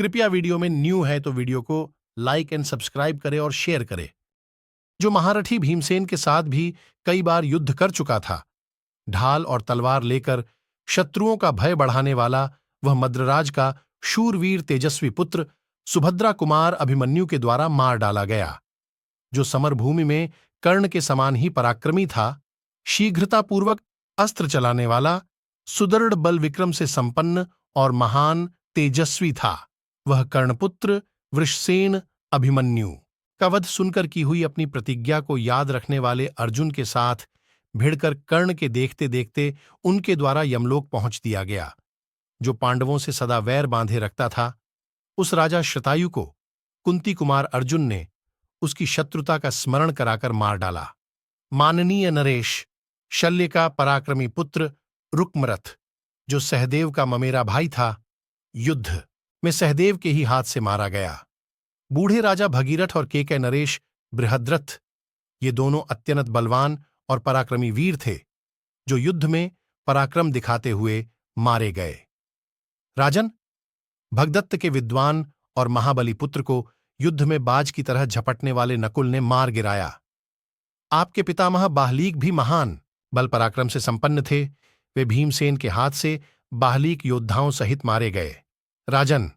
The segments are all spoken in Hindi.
कृपया वीडियो में न्यू है तो वीडियो को लाइक एंड सब्सक्राइब करें और शेयर करें। जो महारथी भीमसेन के साथ भी कई बार युद्ध कर चुका था, ढाल और तलवार लेकर शत्रुओं का भय बढ़ाने वाला वह मद्रराज का शूरवीर तेजस्वी पुत्र सुभद्रा कुमार अभिमन्यु के द्वारा मार डाला गया। जो समरभूमि में कर्ण के समान ही पराक्रमी था, शीघ्रतापूर्वक अस्त्र चलाने वाला, सुदृढ़ बल विक्रम से संपन्न और महान तेजस्वी था, वह कर्णपुत्र वृषसेन अभिमन्यु का वध सुनकर की हुई अपनी प्रतिज्ञा को याद रखने वाले अर्जुन के साथ भिड़कर कर्ण के देखते देखते उनके द्वारा यमलोक पहुंच दिया गया। जो पांडवों से सदा वैर बांधे रखता था, उस राजा शतायु को कुंती कुमार अर्जुन ने उसकी शत्रुता का स्मरण कराकर मार डाला। माननीय नरेश, शल्य का पराक्रमी पुत्र रुक्मरथ, जो सहदेव का ममेरा भाई था, युद्ध में सहदेव के ही हाथ से मारा गया। बूढ़े राजा भगीरथ और केकय नरेश बृहद्रथ, ये दोनों अत्यंत बलवान और पराक्रमी वीर थे, जो युद्ध में पराक्रम दिखाते हुए मारे गए। राजन, भगदत्त के विद्वान और महाबली पुत्र को युद्ध में बाज की तरह झपटने वाले नकुल ने मार गिराया। आपके पितामह बाहलीक भी महान बल पराक्रम से संपन्न थे, वे भीमसेन के हाथ से बाहलीक योद्धाओं सहित मारे गए। राजन,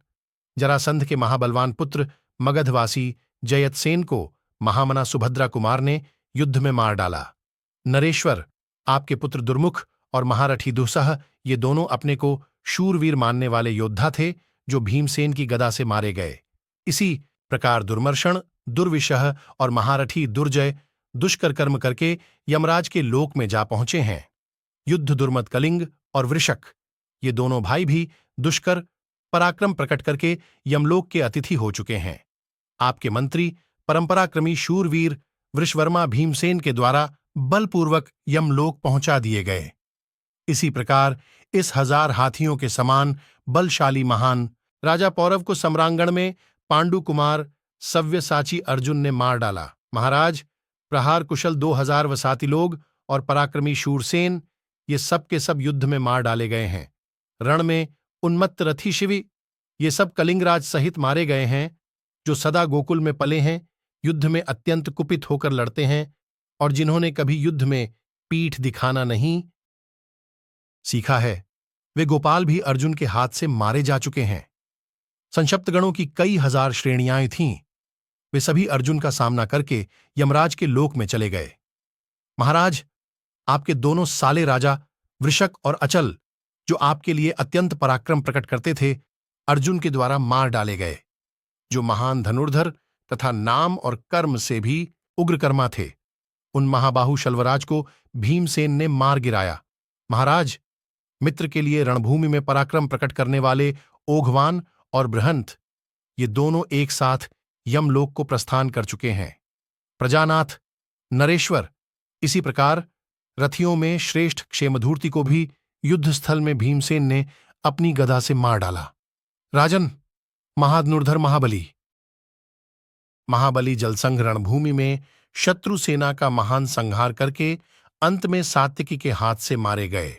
जरासंध के महाबलवान पुत्र मगधवासी जयतसेन को महामना सुभद्रा कुमार ने युद्ध में मार डाला। नरेश्वर, आपके पुत्र दुर्मुख और महारथी दुस्सह, ये दोनों अपने को शूरवीर मानने वाले योद्धा थे, जो भीमसेन की गदा से मारे गए। इसी प्रकार दुर्मर्षण, दुर्विशह और महारथी दुर्जय दुष्कर कर्म करके यमराज के लोक में जा पहुंचे हैं। युद्ध दुर्मद कलिंग और वृषक, ये दोनों भाई भी दुष्कर पराक्रम प्रकट करके यमलोक के अतिथि हो चुके हैं। आपके मंत्री परंपराक्रमी शूरवीर वृषवर्मा भीमसेन के द्वारा बलपूर्वक यमलोक पहुंचा दिए गए। इसी प्रकार इस 1000 हाथियों के समान बलशाली महान राजा पौरव को सम्रांगण में पांडु कुमार सव्यसाची अर्जुन ने मार डाला। महाराज, प्रहार कुशल 2000 वसाती लोग और पराक्रमी शूरसेन, ये सब के सब युद्ध में मार डाले गए हैं। रण में उन्मत्त रथी शिवी, ये सब कलिंगराज सहित मारे गए हैं, जो सदा गोकुल में पले हैं, युद्ध में अत्यंत कुपित होकर लड़ते हैं और जिन्होंने कभी युद्ध में पीठ दिखाना नहीं सीखा है, वे गोपाल भी अर्जुन के हाथ से मारे जा चुके हैं। संशप्तगणों की कई 1000 श्रेणियां थीं, वे सभी अर्जुन का सामना करके यमराज के लोक में चले गए। महाराज, आपके दोनों साले राजा वृषक और अचल, जो आपके लिए अत्यंत पराक्रम प्रकट करते थे, अर्जुन के द्वारा मार डाले गए। जो महान धनुर्धर तथा नाम और कर्म से भी उग्रकर्मा थे, उन महाबाहु शल्वराज को भीमसेन ने मार गिराया। महाराज, मित्र के लिए रणभूमि में पराक्रम प्रकट करने वाले ओघवान और बृहंत, ये दोनों एक साथ यमलोक को प्रस्थान कर चुके हैं। प्रजानाथ, नरेश्वर, इसी प्रकार रथियों में श्रेष्ठ क्षेमधूर्ति को भी युद्धस्थल में भीमसेन ने अपनी गदा से मार डाला। राजन, महाधनुर्धर महाबली जलसंघ रणभूमि में शत्रु सेना का महान संहार करके अंत में सात्यकी के हाथ से मारे गए।